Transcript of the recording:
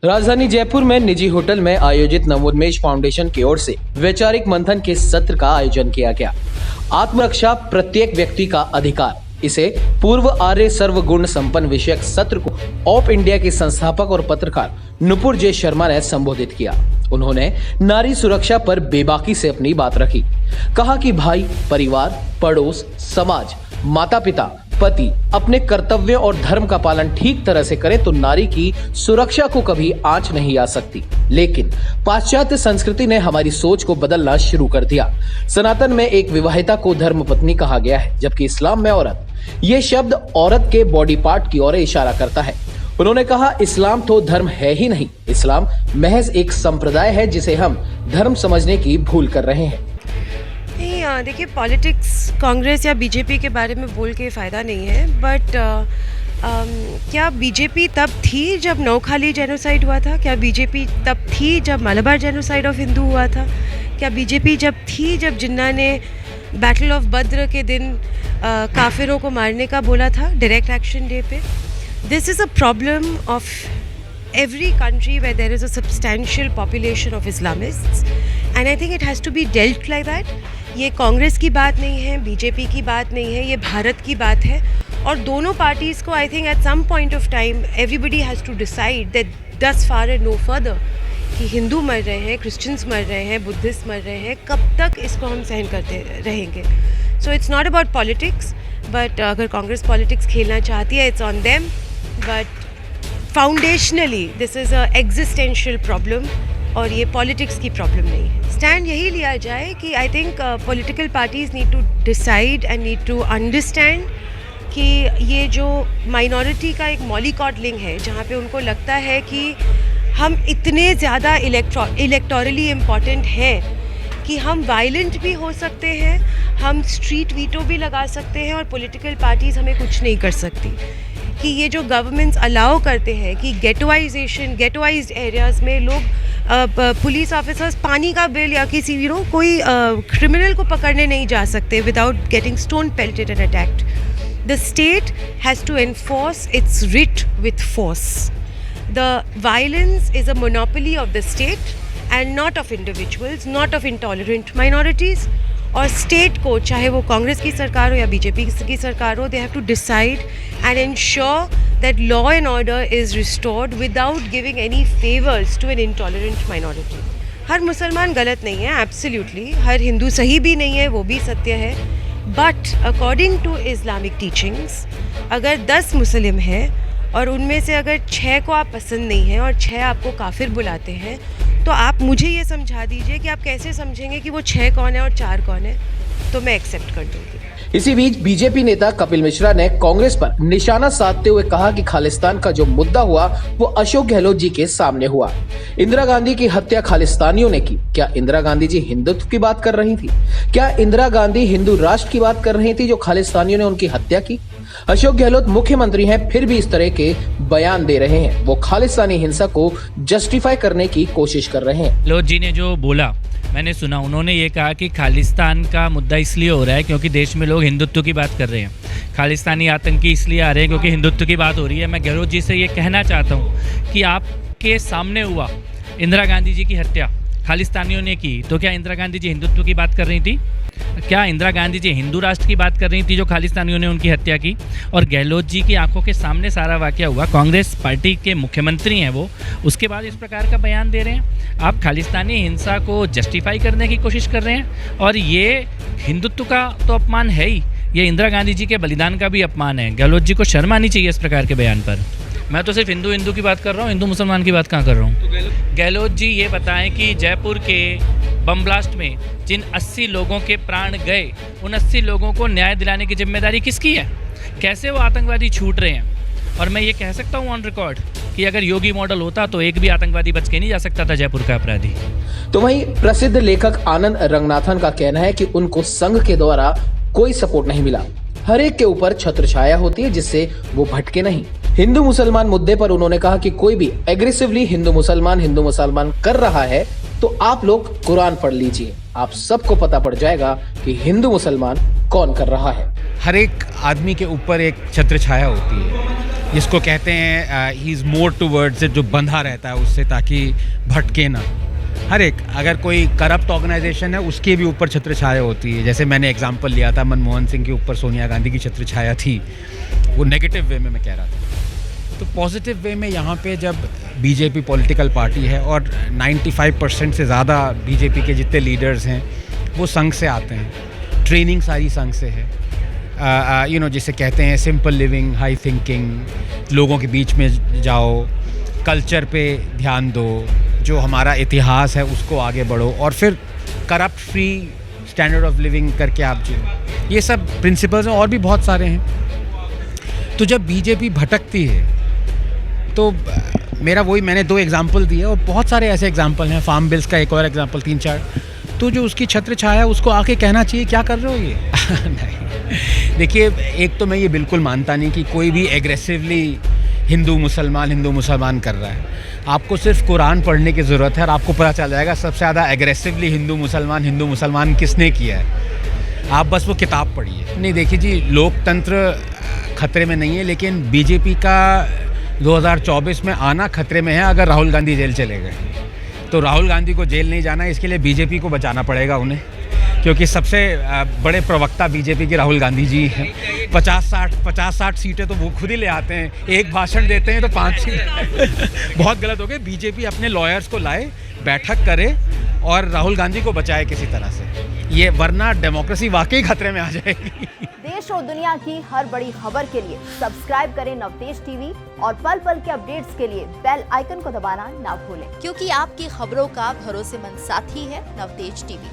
राजधानी जयपुर में निजी होटल में आयोजित नवोन्मेष फाउंडेशन की ओर से वैचारिक मंथन के सत्र का आयोजन किया गया। आत्मरक्षा प्रत्येक व्यक्ति का अधिकार, इसे पूर्व आर्य सर्वगुण संपन्न विषयक सत्र को ऑफ इंडिया के संस्थापक और पत्रकार नुपुर जे शर्मा ने संबोधित किया। उन्होंने नारी सुरक्षा पर बेबाकी से अपनी बात रखी। कहा कि भाई, परिवार, पड़ोस, समाज, माता पिता, पति अपने कर्तव्यों और धर्म का पालन ठीक तरह से करे तो नारी की सुरक्षा को कभी आंच नहीं आ सकती। लेकिन पाश्चात्य संस्कृति ने हमारी सोच को बदलना शुरू कर दिया। सनातन में एक विवाहिता को धर्मपत्नी कहा गया है, जबकि इस्लाम में औरत, ये शब्द औरत के बॉडी पार्ट की ओर इशारा करता है। उन्होंने कहा, इस्लाम तो धर्म है ही नहीं, इस्लाम महज एक संप्रदाय है जिसे हम धर्म समझने की भूल कर रहे हैं। नहीं, देखिए, पॉलिटिक्स कांग्रेस या बीजेपी के बारे में बोल के फ़ायदा नहीं है, बट क्या बीजेपी तब थी जब नौखाली जेनोसाइड हुआ था? क्या बीजेपी तब थी जब मलबार जेनोसाइड ऑफ हिंदू हुआ था? क्या बीजेपी जब थी जब जिन्ना ने बैटल ऑफ बद्र के दिन काफिरों को मारने का बोला था डायरेक्ट एक्शन डे पे? This is a problem of every country where there is a substantial population of Islamists, and I think it has to be dealt like that. ये कांग्रेस की बात नहीं है, बीजेपी की बात नहीं है, ये भारत की बात है। और दोनों पार्टीज़ को I think at some point of time everybody has to decide that thus far and no further कि हिंदू मर रहे हैं, क्रिश्चियंस मर रहे हैं, बुद्धिस्ट मर रहे हैं, कब तक इसको हम सहन करते रहेंगे? So it's not about politics, but अगर कांग्रेस पॉलिटिक्स खेलना चाहती है it's on them, but foundationally this is a existential problem और ये पॉलिटिक्स की प्रॉब्लम नहीं है। स्टैंड यही लिया जाए कि I think political parties need to decide and need to understand कि ये जो माइनॉरिटी का एक मॉलिकॉडलिंग है, जहाँ पे उनको लगता है कि हम इतने ज़्यादा इलेक्टोरली इम्पॉर्टेंट हैं कि हम वायलेंट भी हो सकते हैं, हम स्ट्रीट वीटो भी लगा सकते हैं और पॉलिटिकल पार्टीज़ हमें कुछ नहीं कर सकती। कि ये जो गवर्नमेंट्स अलाउ करते हैं कि गेटोवाइज्ड एरियाज़ में लोग पुलिस ऑफिसर्स पानी का बिल या किसी कोई क्रिमिनल को पकड़ने नहीं जा सकते without getting stone pelted and attacked. The state has to enforce its writ with force. The violence is a monopoly of the state and not of individuals, not of intolerant minorities. और state को, चाहे वो कांग्रेस की सरकार हो या BJP की सरकार हो, they have to decide and ensure that law and order is restored without giving any favours to an intolerant minority. हर मुसलमान गलत नहीं है, एब्सोल्युटली, हर हिंदू सही भी नहीं है, वो भी सत्य है, but according to Islamic teachings अगर 10 मुस्लिम हैं और उनमें से अगर 6 को आप पसंद नहीं हैं और 6 आपको काफिर बुलाते हैं, तो आप मुझे ये समझा दीजिए कि आप कैसे समझेंगे कि वो 6 कौन है और 4 कौन है, तो मैं एक्सेप्ट कर दूँगी। इसी बीच बीजेपी नेता कपिल मिश्रा ने कांग्रेस पर निशाना साधते हुए कहा कि खालिस्तान का जो मुद्दा हुआ वो अशोक गहलोत जी के सामने हुआ। इंदिरा गांधी की हत्या खालिस्तानियों ने की। क्या इंदिरा गांधी जी हिंदुत्व की बात कर रही थी? क्या इंदिरा गांधी हिंदू राष्ट्र की बात कर रही थी जो खालिस्तानियों ने उनकी हत्या की? अशोक गहलोत मुख्यमंत्री हैं, फिर भी इस तरह के बयान दे रहे हैं। वो खालिस्तानी हिंसा को जस्टिफाई करने की कोशिश कर रहे हैं। गहलोत जी ने जो बोला मैंने सुना, उन्होंने ये कहा कि खालिस्तान का मुद्दा इसलिए हो रहा है क्योंकि देश में लोग हिंदुत्व की बात कर रहे हैं, खालिस्तानी आतंकी इसलिए आ रहे हैं क्योंकि हिंदुत्व की बात हो रही है। मैं गहलोत जी से ये कहना चाहता हूँ कि आपके सामने हुआ इंदिरा गांधी जी की हत्या खालिस्तानियों ने की, तो क्या इंदिरा गांधी जी हिंदुत्व की बात कर रही थी? क्या इंदिरा गांधी जी हिंदू राष्ट्र की बात कर रही थी जो खालिस्तानियों ने उनकी हत्या की? और गहलोत जी की आंखों के सामने सारा वाकया हुआ, कांग्रेस पार्टी के मुख्यमंत्री हैं वो, उसके बाद इस प्रकार का बयान दे रहे हैं। आप खालिस्तानी हिंसा को जस्टिफाई करने की कोशिश कर रहे हैं और ये हिंदुत्व का तो अपमान है ही, ये इंदिरा गांधी जी के बलिदान का भी अपमान है। गहलोत जी को शर्म आनी चाहिए इस प्रकार के बयान पर। मैं तो सिर्फ हिंदू की बात कर रहा हूँ, हिंदू मुसलमान की बात कहाँ कर रहा हूँ। गहलोत जी ये बताएं कि जयपुर के बम ब्लास्ट में जिन 80 लोगों के प्राण गए, उन 80 लोगों को न्याय दिलाने की जिम्मेदारी किसकी है? कैसे वो आतंकवादी छूट रहे हैं? और मैं ये कह सकता हूँ ऑन रिकॉर्ड कि अगर योगी मॉडल होता तो एक भी आतंकवादी बच के नहीं जा सकता था जयपुर का अपराधी। तो वहीं प्रसिद्ध लेखक आनंद रंगनाथन का कहना है कि उनको संघ के द्वारा कोई सपोर्ट नहीं मिला। हर एक के ऊपर छत्र छाया होती है जिससे वो भटके नहीं। हिंदू मुसलमान मुद्दे पर उन्होंने कहा कि कोई भी एग्रेसिवली हिंदू मुसलमान कर रहा है तो आप लोग कुरान पढ़ लीजिए, आप सबको पता पड़ जाएगा कि हिंदू मुसलमान कौन कर रहा है। हर एक आदमी के ऊपर एक छत्र छाया होती है जिसको कहते हैं he is more towards it, जो बंधा रहता है उससे ताकि भटके ना। हर एक अगर कोई करप्ट ऑर्गेनाइजेशन है उसके भी ऊपर छत्र छाया होती है। जैसे मैंने एग्जांपल लिया था मनमोहन सिंह के ऊपर सोनिया गांधी की छत्र छाया थी, वो नेगेटिव वे में मैं कह रहा था। तो पॉजिटिव वे में यहाँ पे जब बीजेपी पॉलिटिकल पार्टी है और 95% से ज़्यादा बीजेपी के जितने लीडर्स हैं वो संघ से आते हैं, ट्रेनिंग सारी संघ से है, जिसे कहते हैं सिंपल लिविंग, हाई थिंकिंग, लोगों के बीच में जाओ, कल्चर पे ध्यान दो, जो हमारा इतिहास है उसको आगे बढ़ो, और फिर corrupt free standard of living करके आप जियो। ये सब प्रिंसिपल्स हैं और भी बहुत सारे हैं। तो जब बीजेपी भटकती है तो मैंने 2 एग्जाम्पल दिए और बहुत सारे ऐसे एग्जाम्पल हैं, फार्म बिल्स का एक और एग्जाम्पल, 3-4। तो जो उसकी छत्र छाया उसको आके कहना चाहिए क्या कर रहे हो ये नहीं, देखिए, एक तो मैं ये बिल्कुल मानता नहीं कि कोई भी एग्रेसिवली हिंदू मुसलमान कर रहा है। आपको सिर्फ कुरान पढ़ने की ज़रूरत है और आपको पता चल जाएगा सबसे ज़्यादा एग्रेसिवली हिंदू मुसलमान किसने किया है। आप बस वो किताब पढ़िए। नहीं, देखिए जी, लोकतंत्र खतरे में नहीं है, लेकिन बीजेपी का 2024 में आना खतरे में है अगर राहुल गांधी जेल चले गए। तो राहुल गांधी को जेल नहीं जाना, इसके लिए बीजेपी को बचाना पड़ेगा उन्हें, क्योंकि सबसे बड़े प्रवक्ता बीजेपी के राहुल गांधी जी हैं। 50-60 सीटें तो वो खुद ही ले आते हैं, एक भाषण देते हैं तो 5 सीट बहुत गलत हो गए। बीजेपी अपने लॉयर्स को लाए, बैठक करे और राहुल गांधी को बचाए किसी तरह से, ये वरना डेमोक्रेसी वाकई खतरे में आ जाएगी। देश और दुनिया की हर बड़ी खबर के लिए सब्सक्राइब करें नवतेज टीवी और पल पल के अपडेट्स के लिए बेल आइकन को दबाना ना भूलें, क्योंकि आपकी खबरों का भरोसेमंद साथी है नवतेज टीवी।